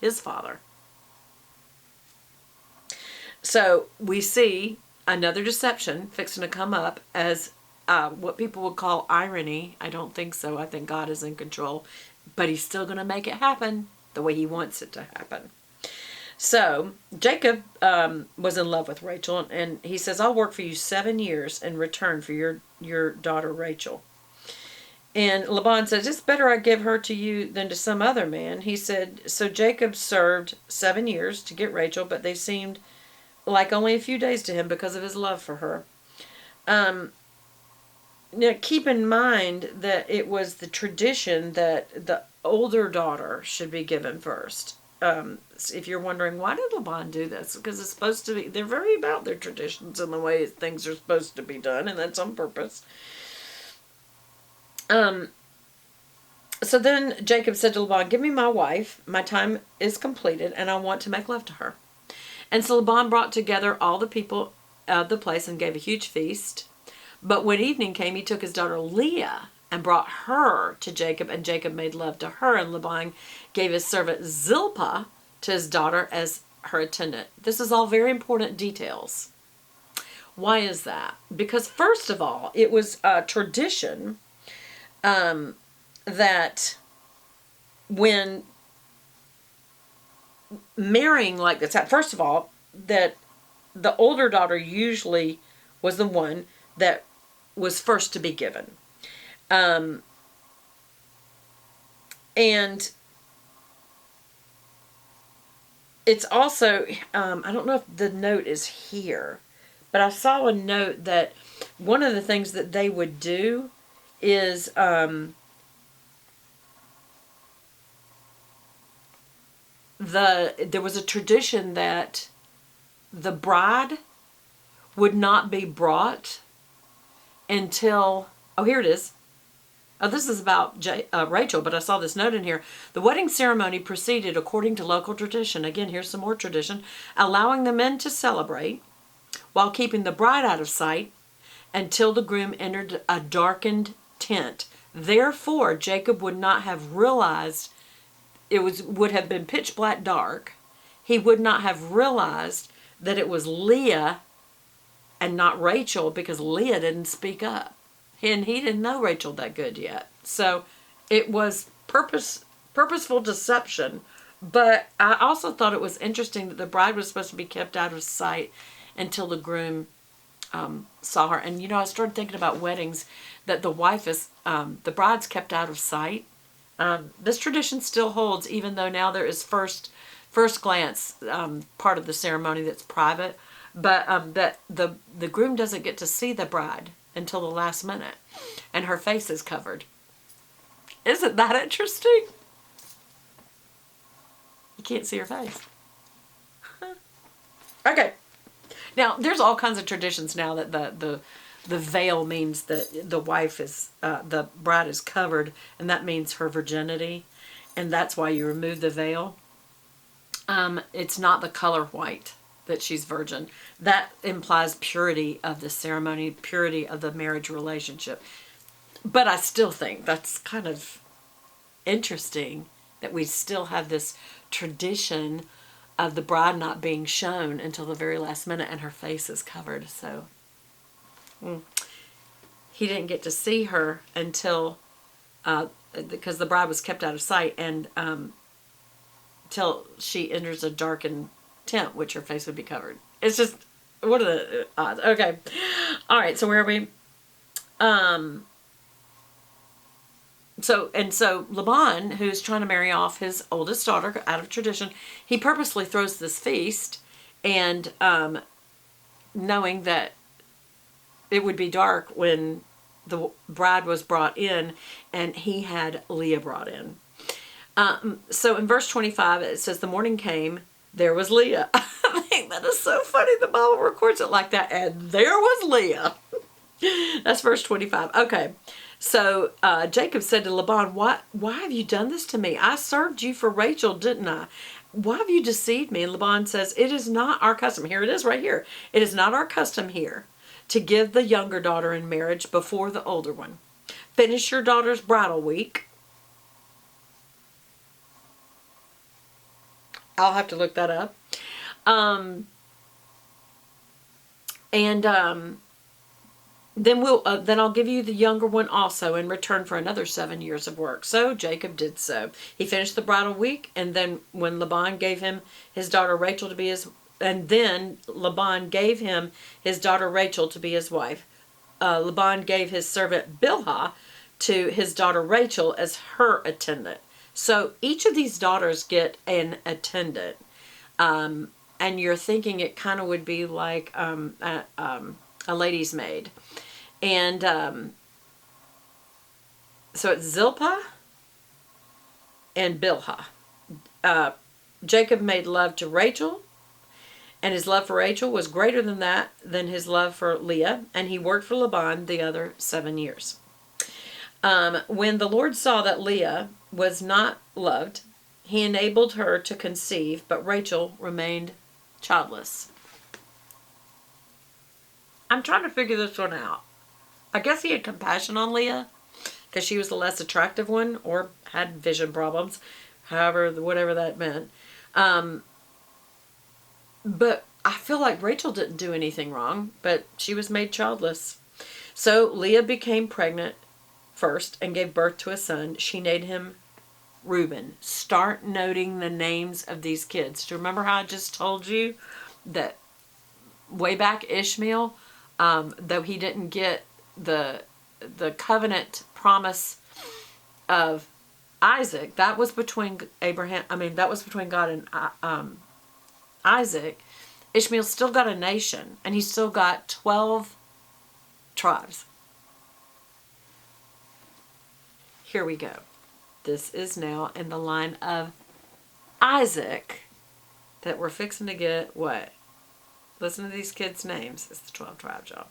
his father. So we see another deception fixing to come up as what people would call irony. I don't think so. I think God is in control, but he's still going to make it happen the way he wants it to happen. So Jacob was in love with Rachel, and he says, I'll work for you 7 years in return for your daughter Rachel. And Laban says, it's better I give her to you than to some other man. He said, so Jacob served 7 years to get Rachel, but they seemed like only a few days to him because of his love for her. Now keep in mind that it was the tradition that the older daughter should be given first. If you're wondering, why did Laban do this? Because it's supposed to be, they're very about their traditions and the way things are supposed to be done, and that's on purpose. So then Jacob said to Laban, give me my wife. My time is completed, and I want to make love to her. And so Laban brought together all the people of the place and gave a huge feast. But when evening came, he took his daughter Leah and brought her to Jacob, and Jacob made love to her. And Laban gave his servant Zilpah to his daughter as her attendant. This is all very important details. Why is that? Because first of all, it was a tradition that when marrying like this, first of all, that the older daughter usually was the one that was first to be given. And it's also, I don't know if the note is here, but I saw a note that one of the things that they would do is there was a tradition that the bride would not be brought until, oh, here it is. Oh, this is about Rachel, but I saw this note in here. The wedding ceremony proceeded according to local tradition. Again, here's some more tradition. Allowing the men to celebrate while keeping the bride out of sight until the groom entered a darkened tent. Therefore, Jacob would not have realized, would have been pitch black dark. He would not have realized that it was Leah and not Rachel, because Leah didn't speak up. And he didn't know Rachel that good yet. So it was purposeful deception. But I also thought it was interesting that the bride was supposed to be kept out of sight until the groom saw her. And, I started thinking about weddings, that the wife is, the bride's kept out of sight. This tradition still holds, even though now there is first glance part of the ceremony that's private. But that the groom doesn't get to see the bride until the last minute, and her face is covered. Isn't that interesting? You can't see her face. Okay. Now, there's all kinds of traditions now that the veil means that the wife is, the bride is covered, and that means her virginity, and that's why you remove the veil. It's not the color white that she's virgin. That implies purity of the ceremony, purity of the marriage relationship. But I still think that's kind of interesting that we still have this tradition of the bride not being shown until the very last minute, and her face is covered. So he didn't get to see her until, because the bride was kept out of sight, and till she enters a darkened tent, which her face would be covered. It's just, what are the odds? Okay. All right. So where are we? So Laban, who's trying to marry off his oldest daughter out of tradition, he purposely throws this feast, and knowing that it would be dark when the bride was brought in, and he had Leah brought in. So in verse 25, it says, the morning came, there was Leah. I think that is so funny. The Bible records it like that. And there was Leah. That's verse 25. Okay. So Jacob said to Laban, why have you done this to me? I served you for Rachel, didn't I? Why have you deceived me? And Laban says, it is not our custom. Here it is right here. It is not our custom here to give the younger daughter in marriage before the older one. Finish your daughter's bridal week. I'll have to look that up. And then I'll give you the younger one also in return for another 7 years of work. So Jacob did so. He finished the bridal week, and then when Laban gave him his daughter Rachel to be his, and then Laban gave him his daughter Rachel to be his wife. Laban gave his servant Bilhah to his daughter Rachel as her attendant. So each of these daughters get an attendant. And you're thinking it kind of would be like a lady's maid. And so it's Zilpah and Bilhah. Jacob made love to Rachel, and his love for Rachel was greater than his love for Leah, and he worked for Laban the other 7 years. When the Lord saw that Leah was not loved, he enabled her to conceive, but Rachel remained childless. I'm trying to figure this one out. I guess he had compassion on Leah because she was the less attractive one or had vision problems, however, whatever that meant. But I feel like Rachel didn't do anything wrong, but she was made childless. So Leah became pregnant first and gave birth to a son. She named him Reuben. Start noting the names of these kids. Do you remember how I just told you that way back Ishmael, though he didn't get the covenant promise of Isaac, that was between that was between God and Isaac. Ishmael still got a nation, and he still got 12 tribes. Here we go. This is now in the line of Isaac that we're fixing to get what? Listen to these kids' names. It's the 12 tribes, y'all.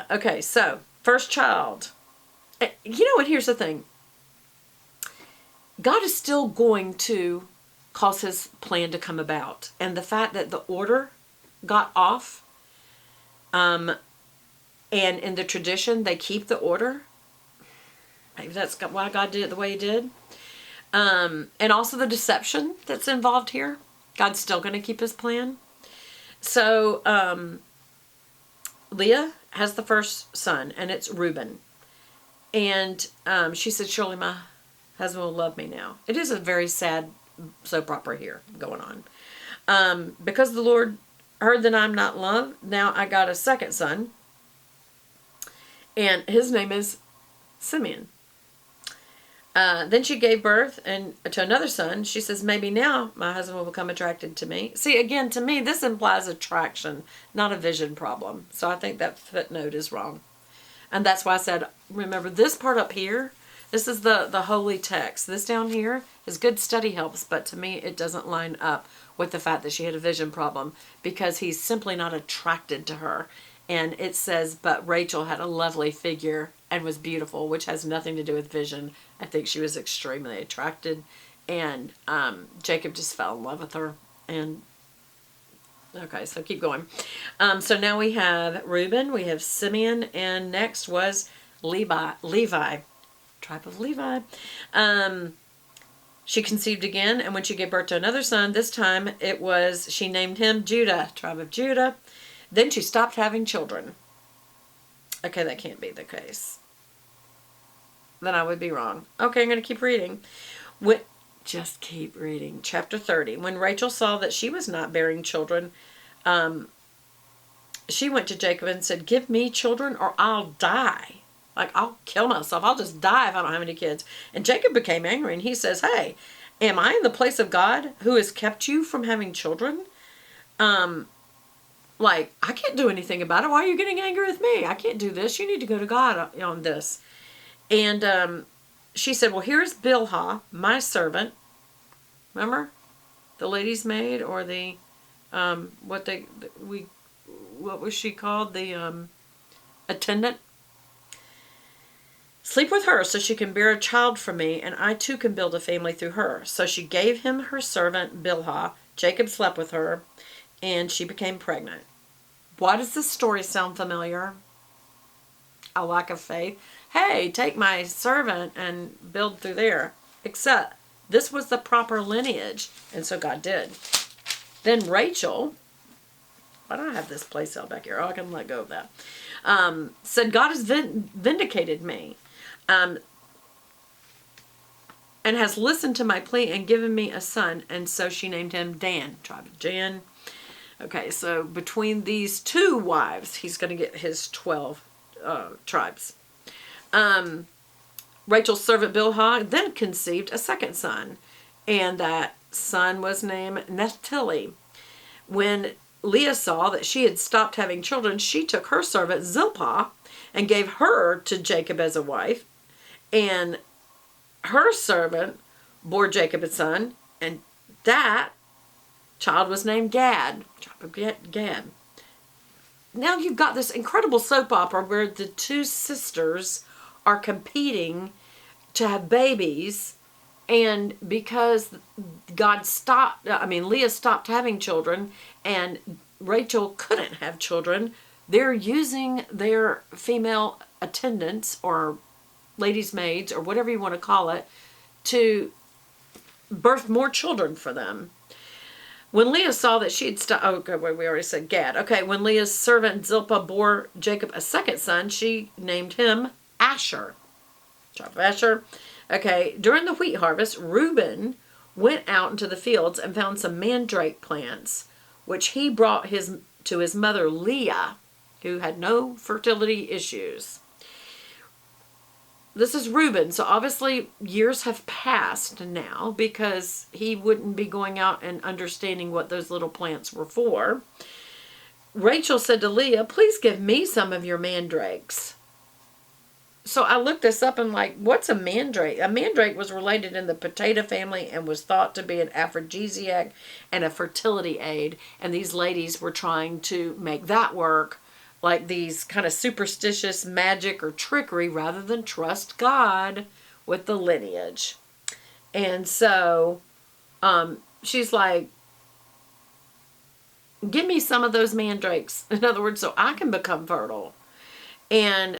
Okay, so first child. You know what? Here's the thing. God is still going to cause his plan to come about. And the fact that the order got off, and in the tradition, they keep the order. Maybe that's why God did it the way he did. And also the deception that's involved here. God's still going to keep his plan. So, Leah has the first son, and it's Reuben. And she said, surely my husband will love me now. It is a very sad soap opera here going on. Because the Lord heard that I'm not loved, now I got a second son. And his name is Simeon. Then she gave birth to another son. She says, maybe now my husband will become attracted to me. See, again, to me, this implies attraction, not a vision problem. So I think that footnote is wrong. And that's why I said, remember this part up here, this is the holy text. This down here is good study helps, but to me, it doesn't line up with the fact that she had a vision problem because he's simply not attracted to her. And it says, but Rachel had a lovely figure and was beautiful, which has nothing to do with vision. I think she was extremely attracted. And Jacob just fell in love with her. And okay, so keep going. So now we have Reuben, we have Simeon, and next was Levi, tribe of Levi. She conceived again, and when she gave birth to another son, this time she named him Judah, tribe of Judah. Then she stopped having children. Okay, that can't be the case. Then I would be wrong. Okay, I'm going to keep reading. Just keep reading. Chapter 30. When Rachel saw that she was not bearing children, she went to Jacob and said, give me children or I'll die. Like, I'll kill myself. I'll just die if I don't have any kids. And Jacob became angry, and he says, hey, am I in the place of God who has kept you from having children? Like, I can't do anything about it. Why are you getting angry with me? I can't do this. You need to go to God on this. And she said, well, here's Bilhah, my servant. Remember? The lady's maid, or the, what was she called? The attendant. Sleep with her so she can bear a child for me, and I too can build a family through her. So she gave him her servant Bilhah. Jacob slept with her, and she became pregnant. Why does this story sound familiar? A lack of faith. Hey, take my servant and build through there. Except This was the proper lineage. And so God did. Then Rachel, why don't I have this place out back here? Oh, I can let go of that. Said, God has vindicated me. And has listened to my plea and given me a son. And so she named him Dan, tribe of Dan. Okay, so between these two wives, he's going to get his 12 tribes. Rachel's servant Bilhah then conceived a second son, and that son was named Naphtali. When Leah saw that she had stopped having children, she took her servant Zilpah and gave her to Jacob as a wife, and her servant bore Jacob a son, and that child was named Gad. Gad. Now you've got this incredible soap opera where the two sisters are competing to have babies, and because Leah stopped having children and Rachel couldn't have children, they're using their female attendants or ladies' maids or whatever you want to call it to birth more children for them. When Leah saw that she had stopped, okay, we already said Gad. Okay, when Leah's servant Zilpah bore Jacob a second son, she named him Asher. Tribe of Asher. Okay, during the wheat harvest, Reuben went out into the fields and found some mandrake plants, which he brought to his mother Leah, who had no fertility issues. This is Reuben, so obviously years have passed now because he wouldn't be going out and understanding what those little plants were for. Rachel said to Leah, please give me some of your mandrakes. So I looked this up and what's a mandrake? A mandrake was related in the potato family and was thought to be an aphrodisiac and a fertility aid. And these ladies were trying to make that work, like these kind of superstitious magic or trickery, rather than trust God with the lineage. And so she's like, give me some of those mandrakes. In other words, so I can become fertile. And